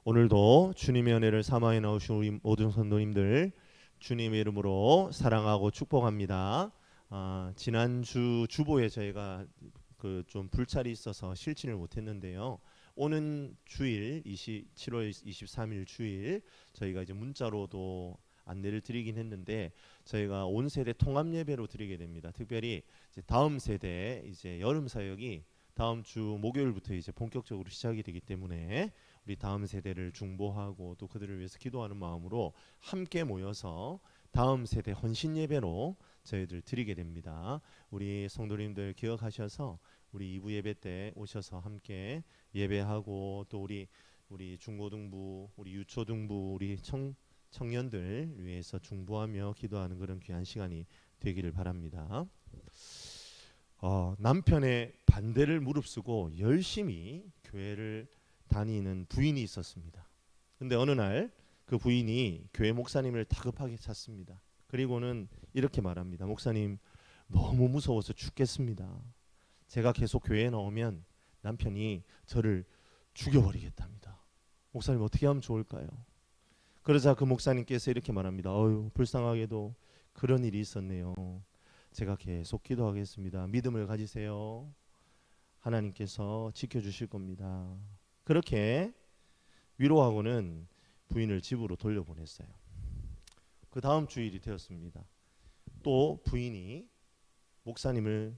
오늘도 주님의 은혜를 사모해 나오신 우리 모든 성도님들 주님의 이름으로 사랑하고 축복합니다. 지난주 주보에 저희가 좀 불찰이 있어서 실천을 못했는데요. 오는 주일 7월 23일 주일 저희가 이제 문자로도 안내를 드리긴 했는데 저희가 온 세대 통합 예배로 드리게 됩니다. 특별히 이제 다음 세대 이제 여름 사역이 다음 주 목요일부터 이제 본격적으로 시작이 되기 때문에 우리 다음 세대를 중보하고 또 그들을 위해서 기도하는 마음으로 함께 모여서 다음 세대 헌신 예배로 저희들 드리게 됩니다. 우리 성도님들 기억하셔서 우리 2부 예배 때 오셔서 함께 예배하고 또 우리 중고등부, 우리 유초등부, 우리 청년들 위해서 중보하며 기도하는 그런 귀한 시간이 되기를 바랍니다. 남편의 반대를 무릅쓰고 열심히 교회를 다니는 부인이 있었습니다. 근데 어느 날 그 부인이 교회 목사님을 다급하게 찾습니다. 그리고는 이렇게 말합니다. 목사님, 너무 무서워서 죽겠습니다. 제가 계속 교회에 나오면 남편이 저를 죽여버리겠답니다. 목사님, 어떻게 하면 좋을까요? 그러자 그 목사님께서 이렇게 말합니다. 불쌍하게도 그런 일이 있었네요. 제가 계속 기도하겠습니다. 믿음을 가지세요. 하나님께서 지켜주실 겁니다. 그렇게 위로하고는 부인을 집으로 돌려보냈어요. 그 다음 주일이 되었습니다. 또 부인이 목사님을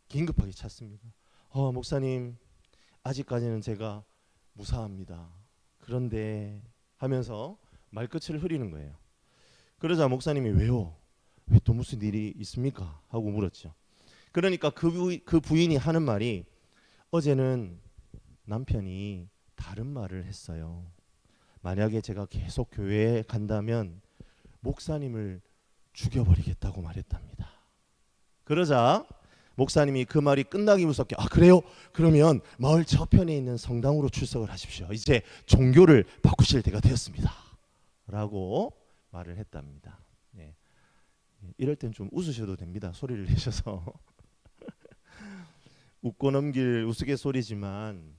긴급하게 찾습니다. 목사님, 아직까지는 제가 무사합니다. 그런데 하면서 말끝을 흐리는 거예요. 그러자 목사님이 왜요? 왜 또 무슨 일이 있습니까? 하고 물었죠. 그러니까 그 부인이 하는 말이 어제는 남편이 다른 말을 했어요. 만약에 제가 계속 교회에 간다면 목사님을 죽여버리겠다고 말했답니다. 그러자 목사님이 그 말이 끝나기 무섭게 그래요? 그러면 마을 저편에 있는 성당으로 출석을 하십시오. 이제 종교를 바꾸실 때가 되었습니다. 라고 말을 했답니다. 네. 이럴 땐 좀 웃으셔도 됩니다. 소리를 내셔서. 웃고 넘길 우스갯소리지만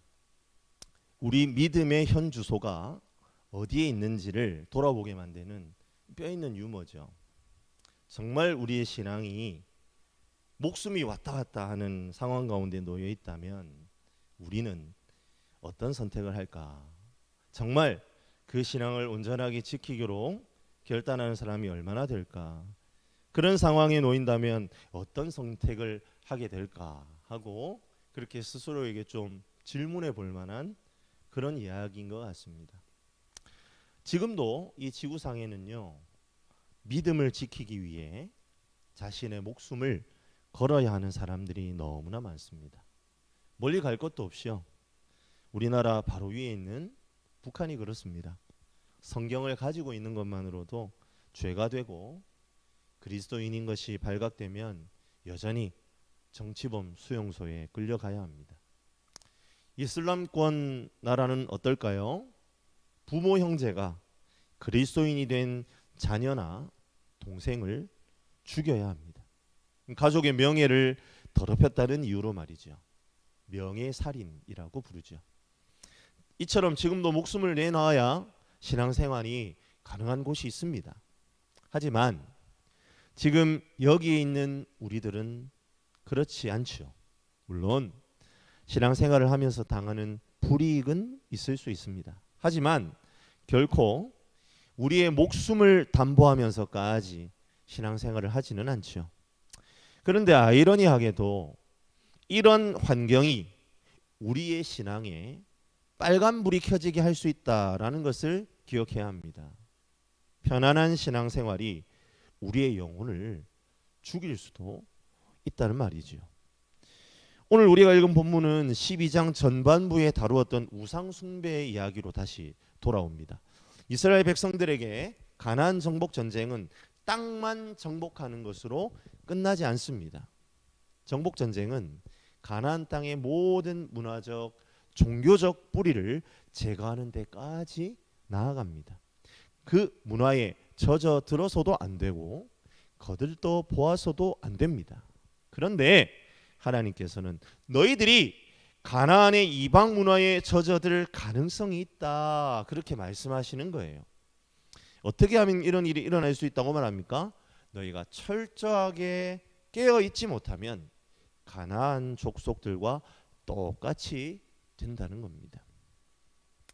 우리 믿음의 현 주소가 어디에 있는지를 돌아보게 만드는 뼈있는 유머죠. 정말 우리의 신앙이 목숨이 왔다 갔다 하는 상황 가운데 놓여 있다면 우리는 어떤 선택을 할까? 정말 그 신앙을 온전하게 지키기로 결단하는 사람이 얼마나 될까? 그런 상황에 놓인다면 어떤 선택을 하게 될까 하고 그렇게 스스로에게 좀 질문해 볼 만한 그런 이야기인 것 같습니다. 지금도 이 지구상에는요, 믿음을 지키기 위해 자신의 목숨을 걸어야 하는 사람들이 너무나 많습니다. 멀리 갈 것도 없이요. 우리나라 바로 위에 있는 북한이 그렇습니다. 성경을 가지고 있는 것만으로도 죄가 되고 그리스도인인 것이 발각되면 여전히 정치범 수용소에 끌려가야 합니다. 이슬람권 나라는 어떨까요? 부모 형제가 그리스도인이 된 자녀나 동생을 죽여야 합니다. 가족의 명예를 더럽혔다는 이유로 말이죠. 명예살인이라고 부르죠. 이처럼 지금도 목숨을 내놔야 신앙생활이 가능한 곳이 있습니다. 하지만 지금 여기에 있는 우리들은 그렇지 않죠. 물론 신앙생활을 하면서 당하는 불이익은 있을 수 있습니다. 하지만 결코 우리의 목숨을 담보하면서까지 신앙생활을 하지는 않죠. 그런데 아이러니하게도 이런 환경이 우리의 신앙에 빨간불이 켜지게 할 수 있다라는 것을 기억해야 합니다. 편안한 신앙생활이 우리의 영혼을 죽일 수도 있다는 말이죠. 오늘 우리가 읽은 본문은 12장 전반부에 다루었던 우상 숭배의 이야기로 다시 돌아옵니다. 이스라엘 백성들에게 가나안 정복 전쟁은 땅만 정복하는 것으로 끝나지 않습니다. 정복 전쟁은 가나안 땅의 모든 문화적, 종교적 뿌리를 제거하는 데까지 나아갑니다. 그 문화에 젖어들어서도 안 되고 거들떠 보아서도 안 됩니다. 그런데 하나님께서는 너희들이 가나안의 이방 문화에 젖어들 가능성이 있다, 그렇게 말씀하시는 거예요. 어떻게 하면 이런 일이 일어날 수 있다고 말합니까? 너희가 철저하게 깨어 있지 못하면 가나안 족속들과 똑같이 된다는 겁니다.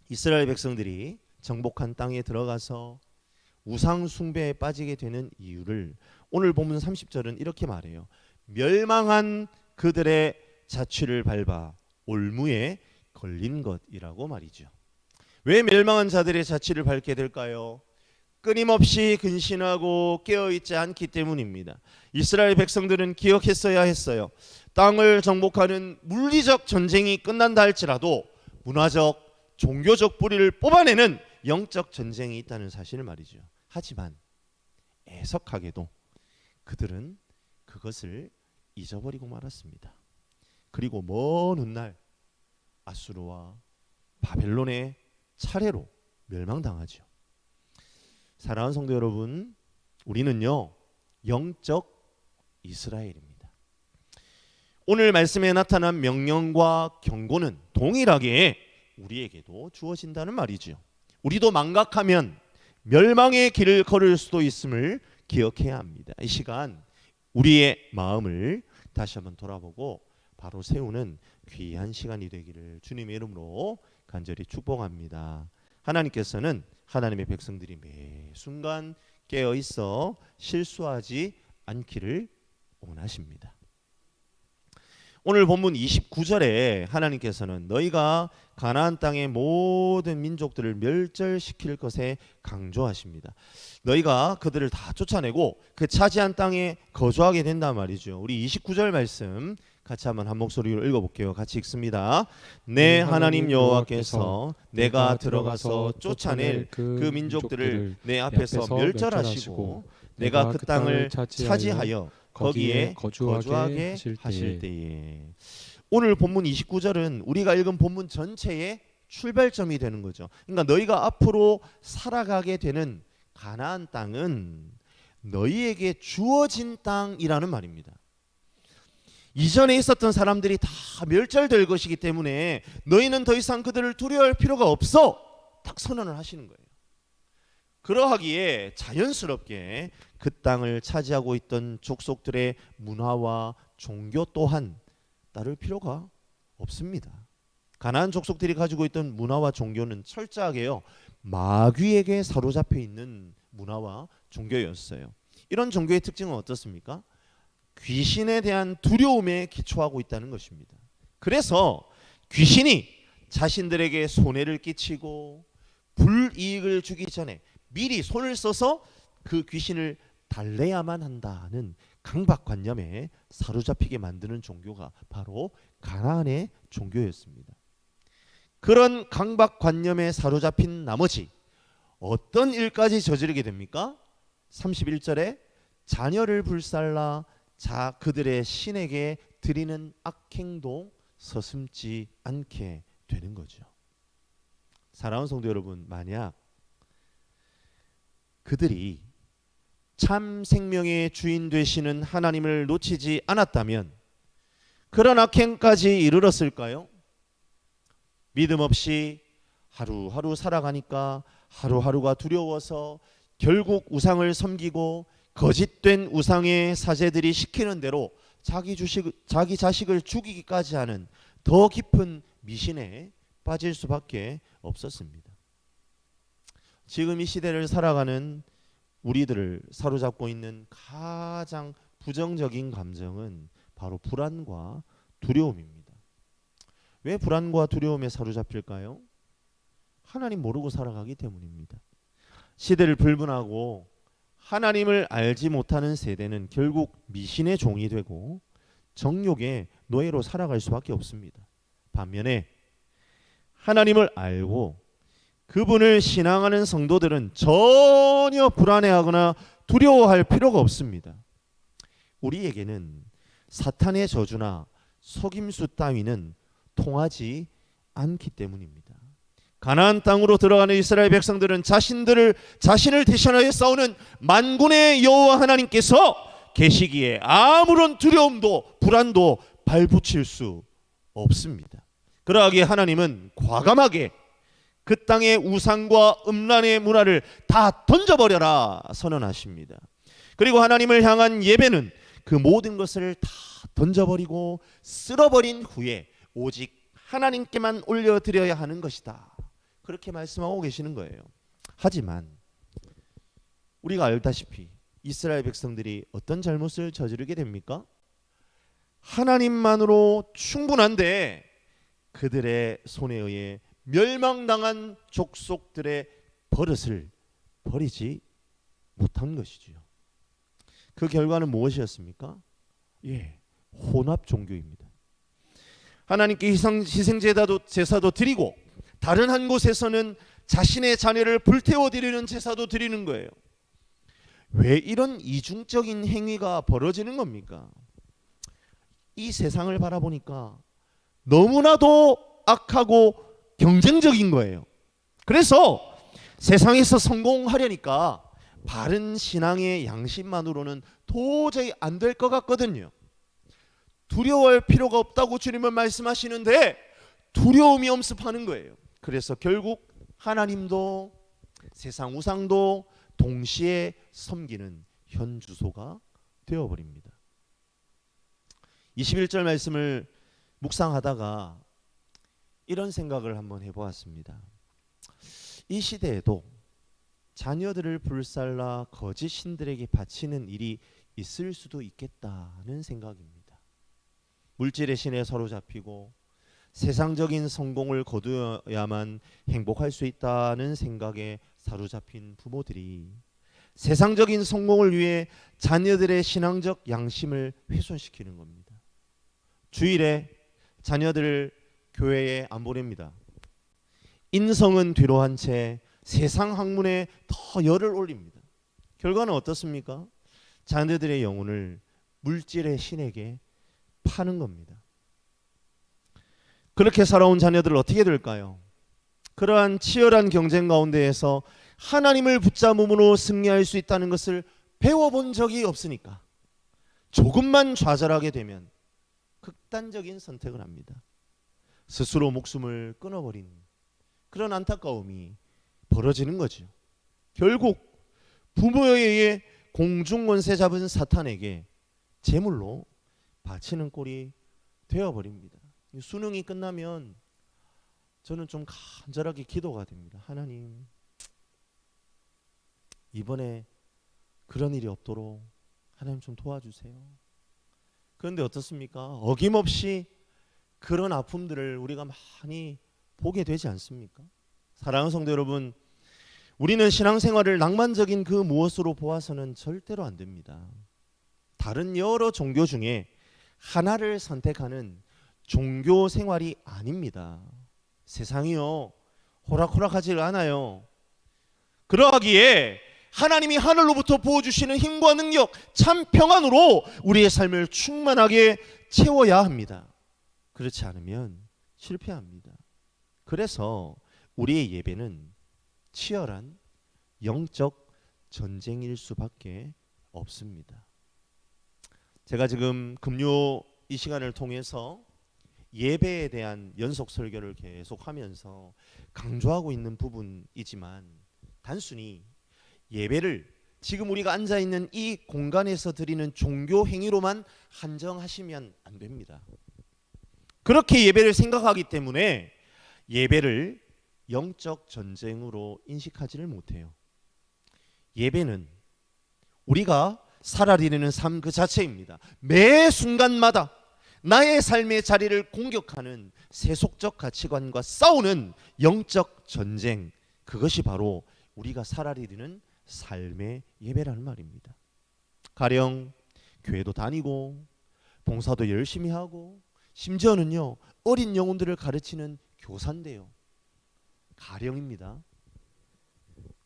이스라엘 백성들이 정복한 땅에 들어가서 우상 숭배에 빠지게 되는 이유를 오늘 본문 30절은 이렇게 말해요. 멸망한 그들의 자취를 밟아 올무에 걸린 것이라고 말이죠. 왜 멸망한 자들의 자취를 밟게 될까요? 끊임없이 근신하고 깨어있지 않기 때문입니다. 이스라엘 백성들은 기억했어야 했어요. 땅을 정복하는 물리적 전쟁이 끝난다 할지라도 문화적, 종교적 뿌리를 뽑아내는 영적 전쟁이 있다는 사실을 말이죠. 하지만 애석하게도 그들은 그것을 잊어버리고 말았습니다. 그리고 먼 훗날 아수르와 바벨론의 차례로 멸망당하죠. 사랑하는 성도 여러분, 우리는요 영적 이스라엘입니다. 오늘 말씀에 나타난 명령과 경고는 동일하게 우리에게도 주어진다는 말이죠. 우리도 망각하면 멸망의 길을 걸을 수도 있음을 기억해야 합니다. 이 시간 우리의 마음을 다시 한번 돌아보고 바로 세우는 귀한 시간이 되기를 주님의 이름으로 간절히 축복합니다. 하나님께서는 하나님의 백성들이 매 순간 깨어 있어 실수하지 않기를 원하십니다. 오늘 본문 29절에 하나님께서는 너희가 가나안 땅의 모든 민족들을 멸절시킬 것에 강조하십니다. 너희가 그들을 다 쫓아내고 그 차지한 땅에 거주하게 된단 말이죠. 우리 29절 말씀 같이 한번 한 목소리로 읽어볼게요. 같이 읽습니다. 내 하나님 여호와께서 내가 들어가서 쫓아낼 그 민족들을 내 앞에서 멸절하시고 내가 그 땅을 차지하여 거기에 거주하게 하실 때에. 오늘 본문 29절은 우리가 읽은 본문 전체의 출발점이 되는 거죠. 그러니까 너희가 앞으로 살아가게 되는 가나안 땅은 너희에게 주어진 땅이라는 말입니다. 이전에 있었던 사람들이 다 멸절될 것이기 때문에 너희는 더 이상 그들을 두려워할 필요가 없어, 딱 선언을 하시는 거예요. 그러하기에 자연스럽게 그 땅을 차지하고 있던 족속들의 문화와 종교 또한 따를 필요가 없습니다. 가나안 족속들이 가지고 있던 문화와 종교는 철저하게요 마귀에게 사로잡혀 있는 문화와 종교였어요. 이런 종교의 특징은 어떻습니까? 귀신에 대한 두려움에 기초하고 있다는 것입니다. 그래서 귀신이 자신들에게 손해를 끼치고 불이익을 주기 전에 미리 손을 써서 그 귀신을 달래야만 한다는 강박관념에 사로잡히게 만드는 종교가 바로 가나안의 종교였습니다. 그런 강박관념에 사로잡힌 나머지 어떤 일까지 저지르게 됩니까? 31절에 자녀를 불살라 그들의 신에게 드리는 악행도 서슴지 않게 되는 거죠. 사랑하는 성도 여러분, 만약 그들이 참 생명의 주인 되시는 하나님을 놓치지 않았다면 그런 악행까지 이르렀을까요? 믿음 없이 하루하루 살아가니까 하루하루가 두려워서 결국 우상을 섬기고 거짓된 우상의 사제들이 시키는 대로 자기 자식을 죽이기까지 하는 더 깊은 미신에 빠질 수밖에 없었습니다. 지금 이 시대를 살아가는 우리들을 사로잡고 있는 가장 부정적인 감정은 바로 불안과 두려움입니다. 왜 불안과 두려움에 사로잡힐까요? 하나님 모르고 살아가기 때문입니다. 시대를 불문하고 하나님을 알지 못하는 세대는 결국 미신의 종이 되고 정욕의 노예로 살아갈 수밖에 없습니다. 반면에 하나님을 알고 그분을 신앙하는 성도들은 전혀 불안해하거나 두려워할 필요가 없습니다. 우리에게는 사탄의 저주나 속임수 따위는 통하지 않기 때문입니다. 가나안 땅으로 들어가는 이스라엘 백성들은 자신을 대신하여 싸우는 만군의 여호와 하나님께서 계시기에 아무런 두려움도 불안도 발붙일 수 없습니다. 그러하기에 하나님은 과감하게 그 땅의 우상과 음란의 문화를 다 던져버려라 선언하십니다. 그리고 하나님을 향한 예배는 그 모든 것을 다 던져버리고 쓸어버린 후에 오직 하나님께만 올려드려야 하는 것이다. 그렇게 말씀하고 계시는 거예요. 하지만 우리가 알다시피 이스라엘 백성들이 어떤 잘못을 저지르게 됩니까? 하나님만으로 충분한데 그들의 손에 의해 멸망당한 족속들의 버릇을 버리지 못한 것이지요. 그 결과는 무엇이었습니까? 혼합 종교입니다. 하나님께 제사도 드리고 다른 한 곳에서는 자신의 자녀를 불태워 드리는 제사도 드리는 거예요. 왜 이런 이중적인 행위가 벌어지는 겁니까? 이 세상을 바라보니까 너무나도 악하고 경쟁적인 거예요. 그래서 세상에서 성공하려니까 바른 신앙의 양심만으로는 도저히 안 될 것 같거든요. 두려워할 필요가 없다고 주님은 말씀하시는데 두려움이 엄습하는 거예요. 그래서 결국 하나님도 세상 우상도 동시에 섬기는 현주소가 되어버립니다. 21절 말씀을 묵상하다가 이런 생각을 한번 해보았습니다. 이 시대에도 자녀들을 불살라 거짓 신들에게 바치는 일이 있을 수도 있겠다는 생각입니다. 물질의 신에 사로잡히고 세상적인 성공을 거두어야만 행복할 수 있다는 생각에 사로잡힌 부모들이 세상적인 성공을 위해 자녀들의 신앙적 양심을 훼손시키는 겁니다. 주일에 자녀들을 교회에 안 보냅니다. 인성은 뒤로 한 채 세상 학문에 더 열을 올립니다. 결과는 어떻습니까? 자녀들의 영혼을 물질의 신에게 파는 겁니다. 그렇게 살아온 자녀들 어떻게 될까요? 그러한 치열한 경쟁 가운데에서 하나님을 붙잡음으로 승리할 수 있다는 것을 배워본 적이 없으니까 조금만 좌절하게 되면 극단적인 선택을 합니다. 스스로 목숨을 끊어버린 그런 안타까움이 벌어지는 거죠. 결국 부모에 의해 공중권세 잡은 사탄에게 제물로 바치는 꼴이 되어버립니다. 수능이 끝나면 저는 좀 간절하게 기도가 됩니다. 하나님, 이번에 그런 일이 없도록 하나님 좀 도와주세요. 그런데 어떻습니까? 어김없이 그런 아픔들을 우리가 많이 보게 되지 않습니까? 사랑하는 성도 여러분, 우리는 신앙생활을 낭만적인 그 무엇으로 보아서는 절대로 안 됩니다. 다른 여러 종교 중에 하나를 선택하는 종교 생활이 아닙니다. 세상이요 호락호락하지 않아요. 그러하기에 하나님이 하늘로부터 부어주시는 힘과 능력, 참 평안으로 우리의 삶을 충만하게 채워야 합니다. 그렇지 않으면 실패합니다. 그래서 우리의 예배는 치열한 영적 전쟁일 수밖에 없습니다. 제가 지금 금요 이 시간을 통해서 예배에 대한 연속 설교를 계속하면서 강조하고 있는 부분이지만 단순히 예배를 지금 우리가 앉아있는 이 공간에서 드리는 종교 행위로만 한정하시면 안 됩니다. 그렇게 예배를 생각하기 때문에 예배를 영적 전쟁으로 인식하지를 못해요. 예배는 우리가 살아리는 삶 그 자체입니다. 매 순간마다 나의 삶의 자리를 공격하는 세속적 가치관과 싸우는 영적 전쟁, 그것이 바로 우리가 살아리는 삶의 예배라는 말입니다. 가령 교회도 다니고 봉사도 열심히 하고 심지어는요 어린 영혼들을 가르치는 교사인데요, 가령입니다.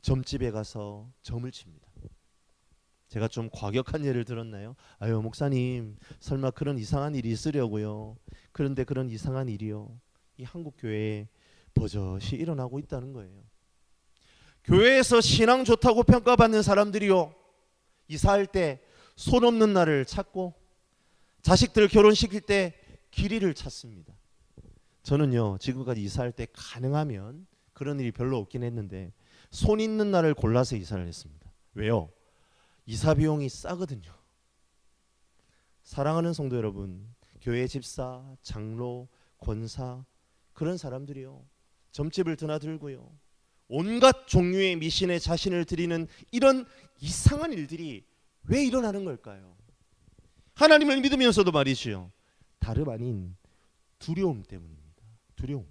점집에 가서 점을 칩니다. 제가 좀 과격한 예를 들었나요? 아유 목사님 설마 그런 이상한 일이 있으려고요. 그런데 그런 이상한 일이요 이 한국 교회에 버젓이 일어나고 있다는 거예요. 교회에서 신앙 좋다고 평가받는 사람들이요 이사할 때 손 없는 날을 찾고 자식들 결혼시킬 때 길이를 찾습니다. 저는요 지금까지 이사할 때 가능하면 그런 일이 별로 없긴 했는데 손 있는 날을 골라서 이사를 했습니다. 왜요? 이사 비용이 싸거든요. 사랑하는 성도 여러분, 교회 집사, 장로, 권사 그런 사람들이요 점집을 드나들고요 온갖 종류의 미신에 자신을 드리는 이런 이상한 일들이 왜 일어나는 걸까요? 하나님을 믿으면서도 말이지요 다름 아닌 두려움 때문입니다. 두려움.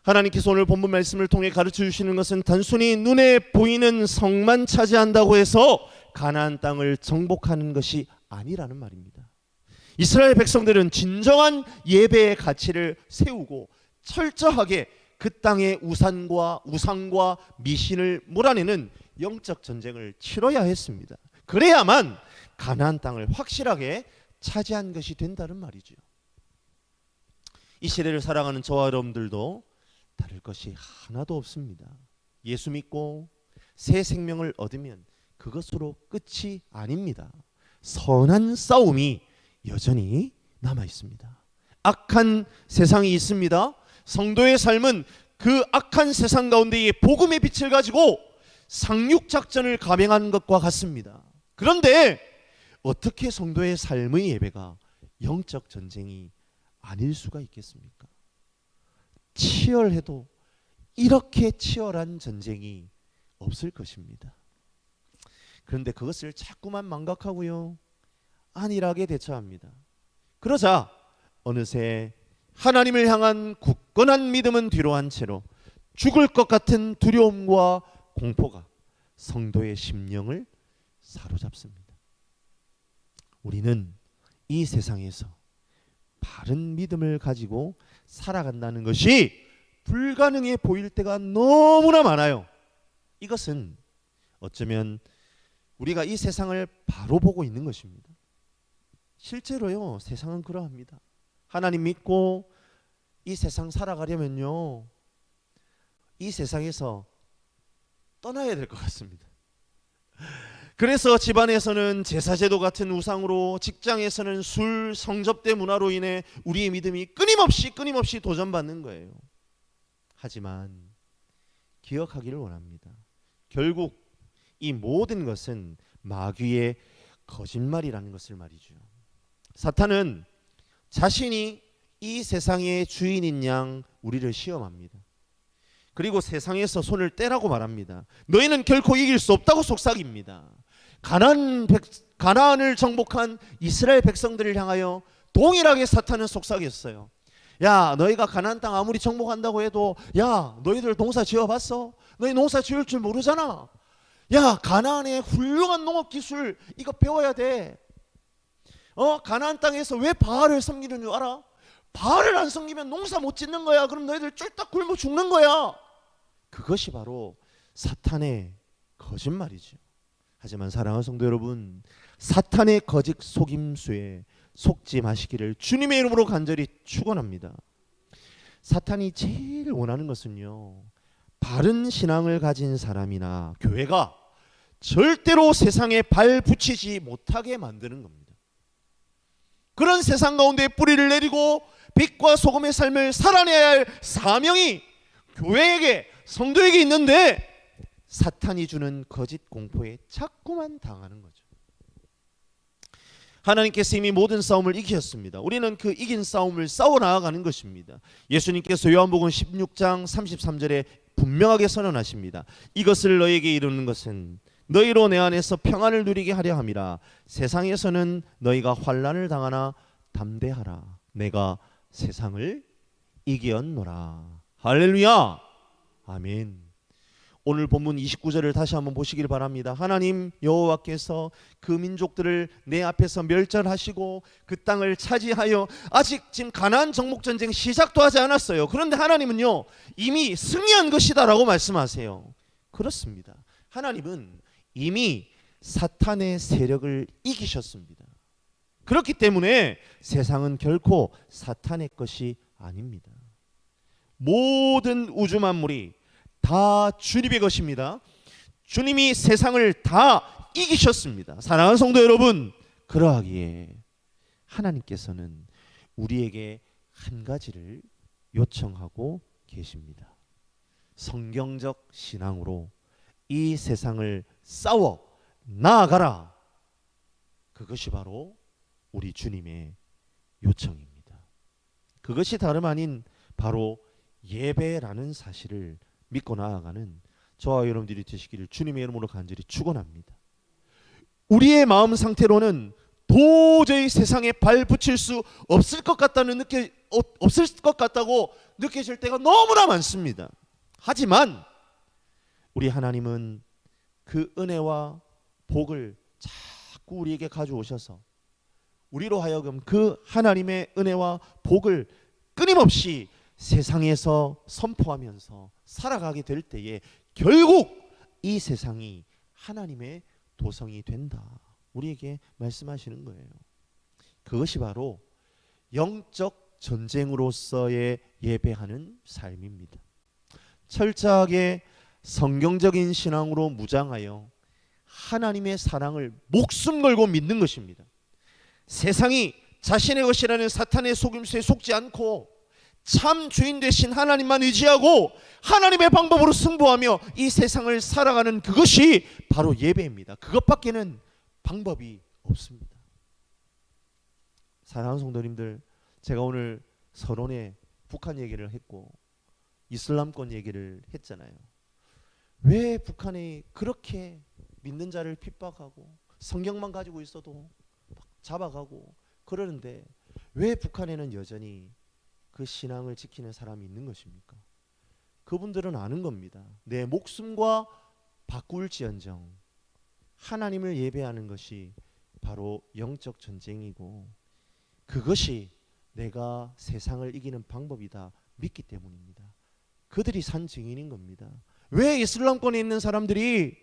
하나님께서 오늘 본문 말씀을 통해 가르쳐 주시는 것은 단순히 눈에 보이는 성만 차지한다고 해서 가나안 땅을 정복하는 것이 아니라는 말입니다. 이스라엘 백성들은 진정한 예배의 가치를 세우고 철저하게 그 땅의 우상과 미신을 몰아내는 영적 전쟁을 치러야 했습니다. 그래야만 가나안 땅을 확실하게 차지한 것이 된다는 말이죠. 이 시대를 살아가는 저와 여러분들도 다를 것이 하나도 없습니다. 예수 믿고 새 생명을 얻으면 그것으로 끝이 아닙니다. 선한 싸움이 여전히 남아 있습니다. 악한 세상이 있습니다. 성도의 삶은 그 악한 세상 가운데에 복음의 빛을 가지고 상륙 작전을 감행하는 것과 같습니다. 그런데 어떻게 성도의 삶의 예배가 영적 전쟁이 아닐 수가 있겠습니까? 치열해도 이렇게 치열한 전쟁이 없을 것입니다. 그런데 그것을 자꾸만 망각하고요 안일하게 대처합니다. 그러자 어느새 하나님을 향한 굳건한 믿음은 뒤로 한 채로 죽을 것 같은 두려움과 공포가 성도의 심령을 사로잡습니다. 우리는 이 세상에서 바른 믿음을 가지고 살아간다는 것이 불가능해 보일 때가 너무나 많아요. 이것은 어쩌면 우리가 이 세상을 바로 보고 있는 것입니다. 실제로요 세상은 그러합니다. 하나님 믿고 이 세상 살아가려면요 이 세상에서 떠나야 될 것 같습니다. 그래서 집안에서는 제사제도 같은 우상으로, 직장에서는 술, 성접대 문화로 인해 우리의 믿음이 끊임없이 도전받는 거예요. 하지만 기억하기를 원합니다. 결국 이 모든 것은 마귀의 거짓말이라는 것을 말이죠. 사탄은 자신이 이 세상의 주인인 양 우리를 시험합니다. 그리고 세상에서 손을 떼라고 말합니다. 너희는 결코 이길 수 없다고 속삭입니다. 가나안을 정복한 이스라엘 백성들을 향하여 동일하게 사탄은 속삭였어요. 야, 너희가 가나안 땅 아무리 정복한다고 해도 야, 너희들 농사 지어봤어? 너희 농사 지을 줄 모르잖아. 야, 가나안의 훌륭한 농업 기술 이거 배워야 돼. 가나안 땅에서 왜 바알을 섬기는 줄 알아? 바알을 안 섬기면 농사 못 짓는 거야. 그럼 너희들 쫄딱 굶어 죽는 거야. 그것이 바로 사탄의 거짓말이죠. 하지만 사랑하는 성도 여러분, 사탄의 거짓 속임수에 속지 마시기를 주님의 이름으로 간절히 축원합니다. 사탄이 제일 원하는 것은요, 바른 신앙을 가진 사람이나 교회가 절대로 세상에 발 붙이지 못하게 만드는 겁니다. 그런 세상 가운데 뿌리를 내리고 빛과 소금의 삶을 살아내야 할 사명이 교회에게, 성도에게 있는데 사탄이 주는 거짓 공포에 자꾸만 당하는 거죠. 하나님께서 이미 모든 싸움을 이기셨습니다. 우리는 그 이긴 싸움을 싸워 나아가는 것입니다. 예수님께서 요한복음 16장 33절에 분명하게 선언하십니다. 이것을 너에게 이루는 것은 너희로 내 안에서 평안을 누리게 하려 함이라. 세상에서는 너희가 환난을 당하나 담대하라. 내가 세상을 이겼노라. 할렐루야. 아멘. 오늘 본문 29절을 다시 한번 보시길 바랍니다. 하나님 여호와께서 그 민족들을 내 앞에서 멸절하시고 그 땅을 차지하여, 아직 지금 가나안 정복 전쟁 시작도 하지 않았어요. 그런데 하나님은요 이미 승리한 것이다 라고 말씀하세요. 그렇습니다. 하나님은 이미 사탄의 세력을 이기셨습니다. 그렇기 때문에 세상은 결코 사탄의 것이 아닙니다. 모든 우주 만물이 다 주님의 것입니다. 주님이 세상을 다 이기셨습니다. 사랑하는 성도 여러분, 그러하기에 하나님께서는 우리에게 한 가지를 요청하고 계십니다. 성경적 신앙으로 이 세상을 싸워 나아가라. 그것이 바로 우리 주님의 요청입니다. 그것이 다름 아닌 바로 예배라는 사실을 믿고 나아가는 저와 여러분들이 되시기를 주님의 이름으로 간절히 축원합니다. 우리의 마음 상태로는 도저히 세상에 발 붙일 수 없을 것 같다고 느껴질 때가 너무나 많습니다. 하지만 우리 하나님은 그 은혜와 복을 자꾸 우리에게 가져오셔서 우리로 하여금 그 하나님의 은혜와 복을 끊임없이 세상에서 선포하면서 살아가게 될 때에 결국 이 세상이 하나님의 도성이 된다. 우리에게 말씀하시는 거예요. 그것이 바로 영적 전쟁으로서의 예배하는 삶입니다. 철저하게 성경적인 신앙으로 무장하여 하나님의 사랑을 목숨 걸고 믿는 것입니다. 세상이 자신의 것이라는 사탄의 속임수에 속지 않고 참 주인 되신 하나님만 의지하고 하나님의 방법으로 승부하며 이 세상을 살아가는 그것이 바로 예배입니다. 그것밖에는 방법이 없습니다. 사랑하는 성도님들, 제가 오늘 서론에 북한 얘기를 했고 이슬람권 얘기를 했잖아요. 왜 북한이 그렇게 믿는 자를 핍박하고 성경만 가지고 있어도 막 잡아가고 그러는데 왜 북한에는 여전히 그 신앙을 지키는 사람이 있는 것입니까? 그분들은 아는 겁니다. 내 목숨과 바꿀지언정 하나님을 예배하는 것이 바로 영적 전쟁이고 그것이 내가 세상을 이기는 방법이다 믿기 때문입니다. 그들이 산 증인인 겁니다. 왜 이슬람권에 있는 사람들이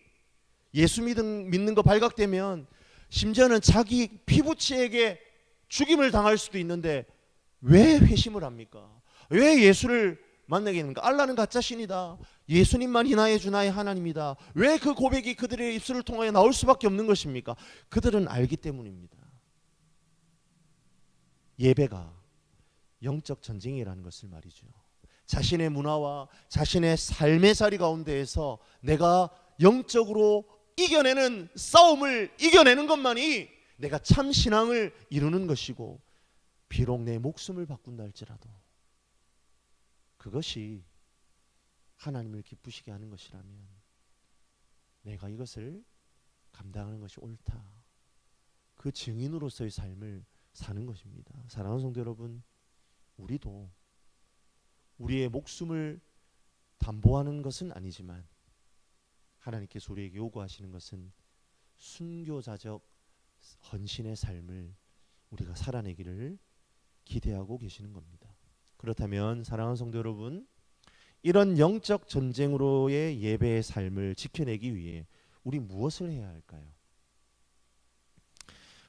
예수 믿는 거 발각되면 심지어는 자기 피부치에게 죽임을 당할 수도 있는데 왜 회심을 합니까? 왜 예수를 만나게 됩니까? 알라는 가짜신이다. 예수님만이 나의 주 나의 하나님이다. 왜 그 고백이 그들의 입술을 통하여 나올 수밖에 없는 것입니까? 그들은 알기 때문입니다. 예배가 영적 전쟁이라는 것을 말이죠. 자신의 문화와 자신의 삶의 자리 가운데에서 내가 영적으로 이겨내는 싸움을 이겨내는 것만이 내가 참 신앙을 이루는 것이고 비록 내 목숨을 바꾼다 할지라도 그것이 하나님을 기쁘시게 하는 것이라면 내가 이것을 감당하는 것이 옳다. 그 증인으로서의 삶을 사는 것입니다. 사랑하는 성도 여러분, 우리도 우리의 목숨을 담보하는 것은 아니지만 하나님께서 우리에게 요구하시는 것은 순교자적 헌신의 삶을 우리가 살아내기를 기대하고 계시는 겁니다. 그렇다면 사랑하는 성도 여러분, 이런 영적 전쟁으로의 예배의 삶을 지켜내기 위해 우리 무엇을 해야 할까요?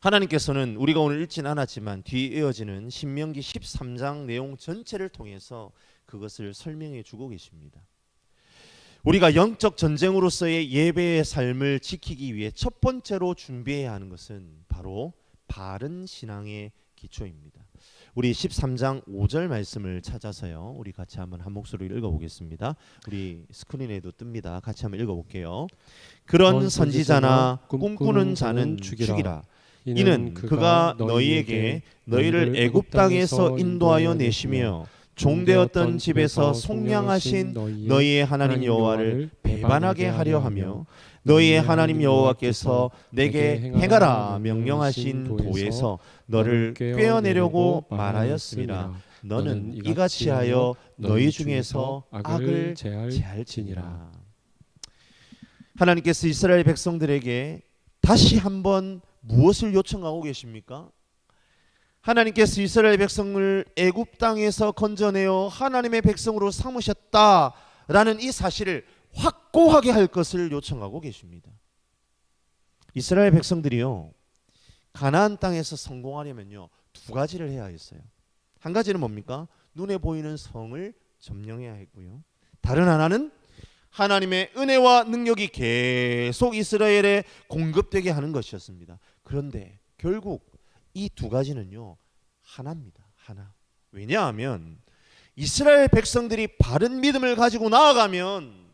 하나님께서는 우리가 오늘 읽지는 않았지만 뒤에 이어지는 신명기 13장 내용 전체를 통해서 그것을 설명해 주고 계십니다. 우리가 영적 전쟁으로서의 예배의 삶을 지키기 위해 첫 번째로 준비해야 하는 것은 바로 바른 신앙의 기초입니다. 우리 13장 5절 말씀을 찾아서요. 우리 같이 한번 한 목소리로 읽어보겠습니다. 우리 스크린에도 뜹니다. 같이 한번 읽어볼게요. 그런 선지자나 꿈꾸는 자는 죽이라. 이는 그가 너희에게 너희를 애굽 땅에서 인도하여 내시며 종되었던 집에서 속량하신 너희의 하나님 여호와를 배반하게 하려 하며 너희의 하나님 여호와께서 내게 행하라 명령하신 도에서 너를 꿰어내려고 말하였습니다. 너는 이같이 하여 너희 중에서 악을 제할지니라. 하나님께서 이스라엘 백성들에게 다시 한번 무엇을 요청하고 계십니까? 하나님께서 이스라엘 백성을 애굽 땅에서 건져내어 하나님의 백성으로 삼으셨다라는 이 사실을 확고하게 할 것을 요청하고 계십니다. 이스라엘 백성들이요, 가나안 땅에서 성공하려면요 두 가지를 해야 했어요. 한 가지는 뭡니까? 눈에 보이는 성을 점령해야 했고요. 다른 하나는 하나님의 은혜와 능력이 계속 이스라엘에 공급되게 하는 것이었습니다. 그런데 결국 이 두 가지는요 하나입니다. 하나. 왜냐하면 이스라엘 백성들이 바른 믿음을 가지고 나아가면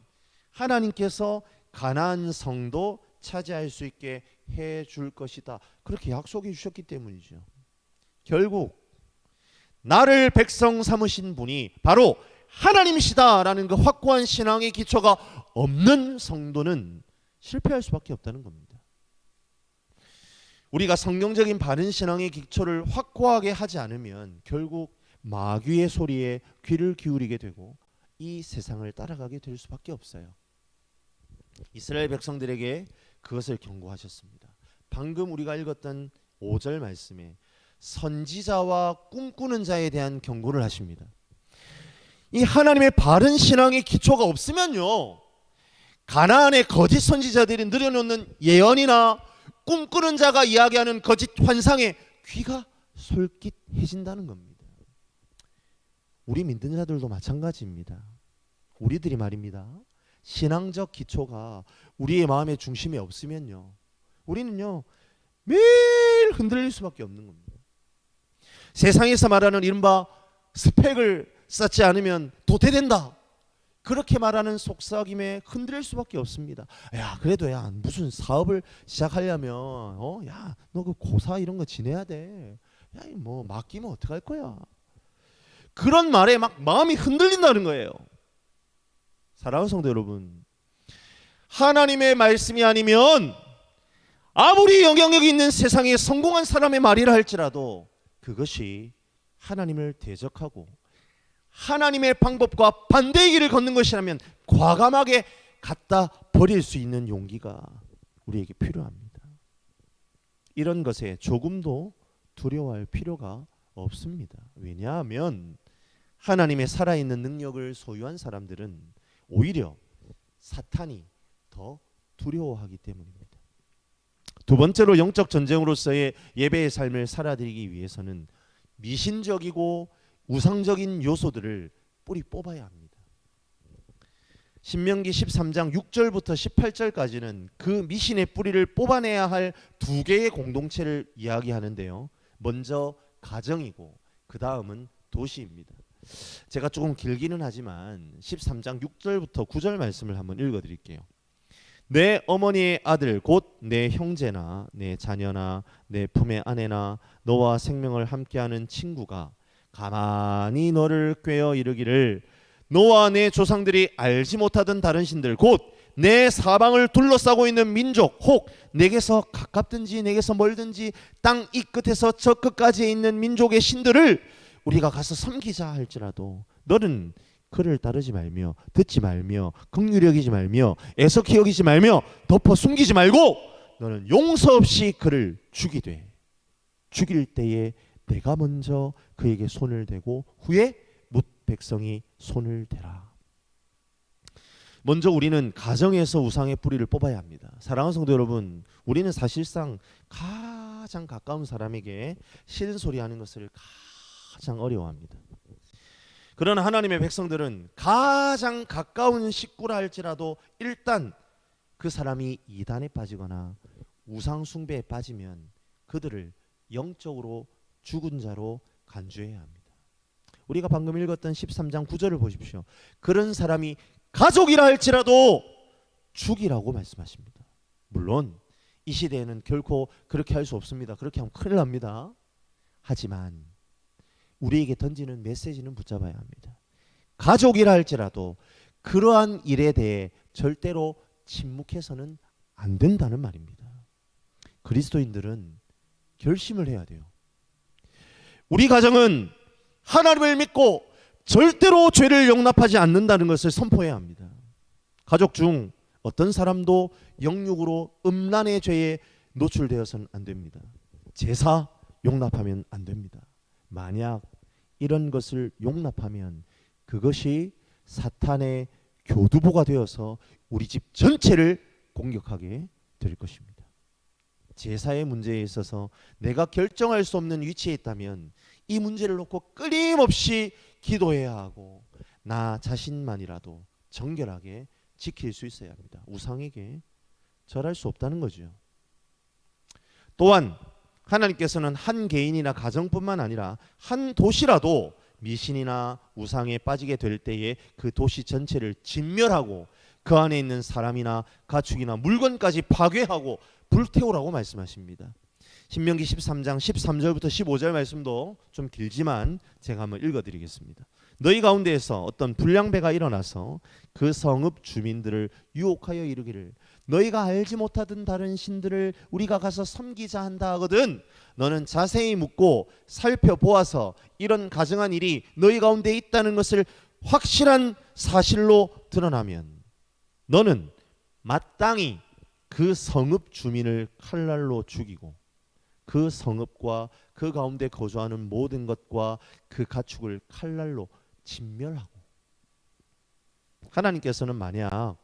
하나님께서 가나안 성도 차지할 수 있게 해 줄 것이다. 그렇게 약속해 주셨기 때문이죠. 결국 나를 백성 삼으신 분이 바로 하나님이시다라는 그 확고한 신앙의 기초가 없는 성도는 실패할 수밖에 없다는 겁니다. 우리가 성경적인 바른 신앙의 기초를 확고하게 하지 않으면 결국 마귀의 소리에 귀를 기울이게 되고 이 세상을 따라가게 될 수밖에 없어요. 이스라엘 백성들에게 그것을 경고하셨습니다. 방금 우리가 읽었던 5절 말씀에 선지자와 꿈꾸는 자에 대한 경고를 하십니다. 이 하나님의 바른 신앙의 기초가 없으면요, 가나안의 거짓 선지자들이 늘여놓는 예언이나 꿈꾸는 자가 이야기하는 거짓 환상에 귀가 솔깃해진다는 겁니다. 우리 믿는 자들도 마찬가지입니다. 우리들이 말입니다, 신앙적 기초가 우리의 마음의 중심에 없으면요, 우리는요 매일 흔들릴 수밖에 없는 겁니다. 세상에서 말하는 이른바 스펙을 쌓지 않으면 도태된다, 그렇게 말하는 속삭임에 흔들릴 수밖에 없습니다. 야, 그래도 야, 무슨 사업을 시작하려면 야, 너 그 고사 이런 거 지내야 돼. 야, 뭐 맡기면 어떡할 거야. 그런 말에 막 마음이 흔들린다는 거예요. 사랑하는 성도 여러분, 하나님의 말씀이 아니면 아무리 영향력이 있는 세상에 성공한 사람의 말이라 할지라도 그것이 하나님을 대적하고 하나님의 방법과 반대의 길을 걷는 것이라면 과감하게 갖다 버릴 수 있는 용기가 우리에게 필요합니다. 이런 것에 조금도 두려워할 필요가 없습니다. 왜냐하면 하나님의 살아있는 능력을 소유한 사람들은 오히려 사탄이 더 두려워하기 때문입니다. 두 번째로 영적 전쟁으로서의 예배의 삶을 살아들이기 위해서는 미신적이고 우상적인 요소들을 뿌리 뽑아야 합니다. 신명기 13장 6절부터 18절까지는 그 미신의 뿌리를 뽑아내야 할 두 개의 공동체를 이야기하는데요. 먼저 가정이고 그 다음은 도시입니다. 제가 조금 길기는 하지만 13장 6절부터 9절 말씀을 한번 읽어드릴게요. 내 어머니의 아들 곧 내 형제나 내 자녀나 내 품의 아내나 너와 생명을 함께하는 친구가 가만히 너를 꾀어 이르기를 너와 내 조상들이 알지 못하던 다른 신들 곧 내 사방을 둘러싸고 있는 민족 혹 내게서 가깝든지 내게서 멀든지 땅 이 끝에서 저 끝까지에 있는 민족의 신들을 우리가 가서 섬기자 할지라도 너는 그를 따르지 말며 듣지 말며 긍휼히 여기지 말며 애석히 여기지 말며 덮어 숨기지 말고 너는 용서 없이 그를 죽이되 죽일 때에 내가 먼저 그에게 손을 대고 후에 뭇 백성이 손을 대라. 먼저 우리는 가정에서 우상의 뿌리를 뽑아야 합니다. 사랑하는 성도 여러분, 우리는 사실상 가장 가까운 사람에게 싫은 소리 하는 것을 가장 어려워합니다. 그러나 하나님의 백성들은 가장 가까운 식구라 할지라도 일단 그 사람이 이단에 빠지거나 우상 숭배에 빠지면 그들을 영적으로 죽은 자로 간주해야 합니다. 우리가 방금 읽었던 13장 9절을 보십시오. 그런 사람이 가족이라 할지라도 죽이라고 말씀하십니다. 물론 이 시대에는 결코 그렇게 할 수 없습니다. 그렇게 하면 큰일 납니다. 하지만 우리에게 던지는 메시지는 붙잡아야 합니다. 가족이라 할지라도 그러한 일에 대해 절대로 침묵해서는 안 된다는 말입니다. 그리스도인들은 결심을 해야 돼요. 우리 가정은 하나님을 믿고 절대로 죄를 용납하지 않는다는 것을 선포해야 합니다. 가족 중 어떤 사람도 영육으로 음란의 죄에 노출되어서는 안 됩니다. 제사 용납하면 안 됩니다. 만약 이런 것을 용납하면 그것이 사탄의 교두보가 되어서 우리 집 전체를 공격하게 될 것입니다. 제사의 문제에 있어서 내가 결정할 수 없는 위치에 있다면 이 문제를 놓고 끊임없이 기도해야 하고 나 자신만이라도 정결하게 지킬 수 있어야 합니다. 우상에게 절할 수 없다는 거죠. 또한 하나님께서는 한 개인이나 가정뿐만 아니라 한 도시라도 미신이나 우상에 빠지게 될 때에 그 도시 전체를 진멸하고 그 안에 있는 사람이나 가축이나 물건까지 파괴하고 불태우라고 말씀하십니다. 신명기 13장 13절부터 15절 말씀도 좀 길지만 제가 한번 읽어드리겠습니다. 너희 가운데에서 어떤 불량배가 일어나서 그 성읍 주민들을 유혹하여 이르기를 너희가 알지 못하던 다른 신들을 우리가 가서 섬기자 한다 하거든 너는 자세히 묻고 살펴보아서 이런 가증한 일이 너희 가운데 있다는 것을 확실한 사실로 드러나면 너는 마땅히 그 성읍 주민을 칼날로 죽이고 그 성읍과 그 가운데 거주하는 모든 것과 그 가축을 칼날로 진멸하고 하나님께서는 만약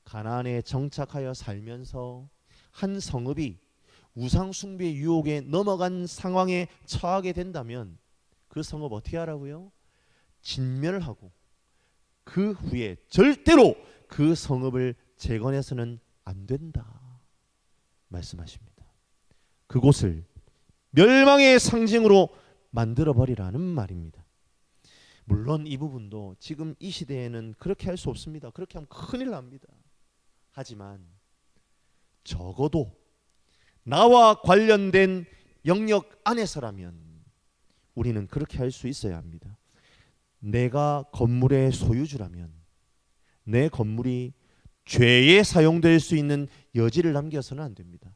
가나안에 정착하여 살면서 한 성읍이 우상 숭배 유혹에 넘어간 상황에 처하게 된다면 그 성읍 어떻게 하라고요? 진멸하고 그 후에 절대로 그 성읍을 재건해서는 안 된다 말씀하십니다. 그곳을 멸망의 상징으로 만들어 버리라는 말입니다. 물론 이 부분도 지금 이 시대에는 그렇게 할 수 없습니다. 그렇게 하면 큰일 납니다. 하지만 적어도 나와 관련된 영역 안에서라면 우리는 그렇게 할 수 있어야 합니다. 내가 건물의 소유주라면 내 건물이 죄에 사용될 수 있는 여지를 남겨서는 안 됩니다.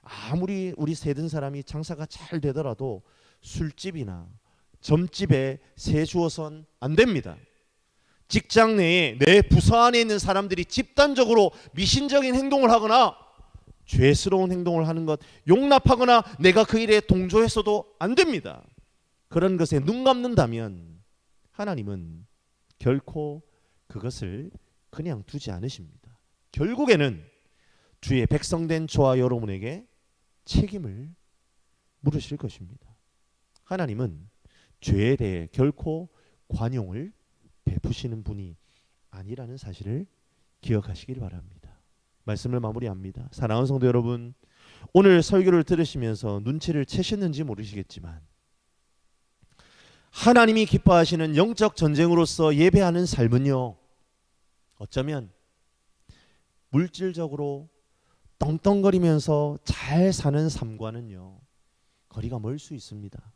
아무리 우리 세든 사람이 장사가 잘 되더라도 술집이나 점집에 세 주어선 안 됩니다. 직장 내에 내 부서 안에 있는 사람들이 집단적으로 미신적인 행동을 하거나 죄스러운 행동을 하는 것 용납하거나 내가 그 일에 동조해서도 안 됩니다. 그런 것에 눈 감는다면 하나님은 결코 그것을 그냥 두지 않으십니다. 결국에는 주의 백성된 저와 여러분에게 책임을 물으실 것입니다. 하나님은 죄에 대해 결코 관용을 베푸시는 분이 아니라는 사실을 기억하시길 바랍니다. 말씀을 마무리합니다. 사랑하는 성도 여러분, 오늘 설교를 들으시면서 눈치를 채셨는지 모르시겠지만 하나님이 기뻐하시는 영적 전쟁으로서 예배하는 삶은요, 어쩌면 물질적으로 떵떵거리면서 잘 사는 삶과는요 거리가 멀 수 있습니다.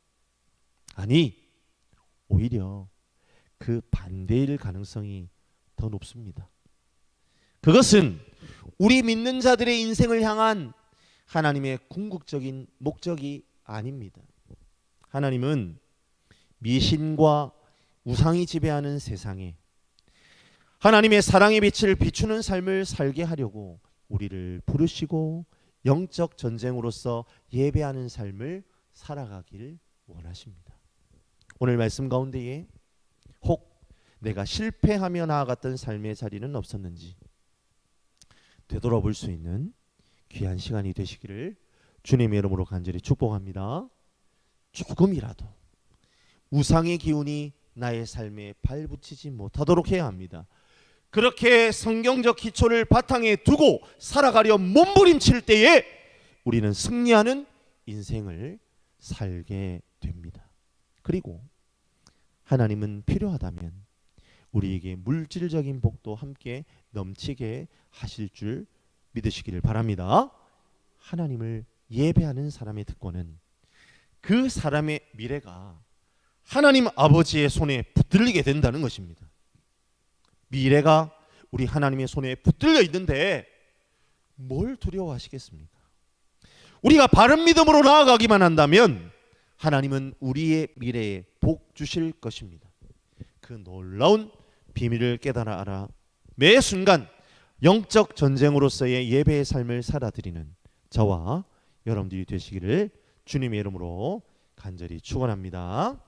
아니, 오히려 그 반대일 가능성이 더 높습니다. 그것은 우리 믿는 자들의 인생을 향한 하나님의 궁극적인 목적이 아닙니다. 하나님은 미신과 우상이 지배하는 세상에 하나님의 사랑의 빛을 비추는 삶을 살게 하려고 우리를 부르시고 영적 전쟁으로서 예배하는 삶을 살아가길 원하십니다. 오늘 말씀 가운데에 혹 내가 실패하며 나아갔던 삶의 자리는 없었는지 되돌아볼 수 있는 귀한 시간이 되시기를 주님의 이름으로 간절히 축복합니다. 조금이라도 우상의 기운이 나의 삶에 발붙이지 못하도록 해야 합니다. 그렇게 성경적 기초를 바탕에 두고 살아가려 몸부림칠 때에 우리는 승리하는 인생을 살게 됩니다. 그리고 하나님은 필요하다면 우리에게 물질적인 복도 함께 넘치게 하실 줄 믿으시기를 바랍니다. 하나님을 예배하는 사람의 특권은 그 사람의 미래가 하나님 아버지의 손에 붙들리게 된다는 것입니다. 미래가 우리 하나님의 손에 붙들려 있는데 뭘 두려워하시겠습니까? 우리가 바른 믿음으로 나아가기만 한다면 하나님은 우리의 미래에 복 주실 것입니다. 그 놀라운 비밀을 깨달아 알아 매 순간 영적 전쟁으로서의 예배의 삶을 살아드리는 저와 여러분들이 되시기를 주님의 이름으로 간절히 축원합니다.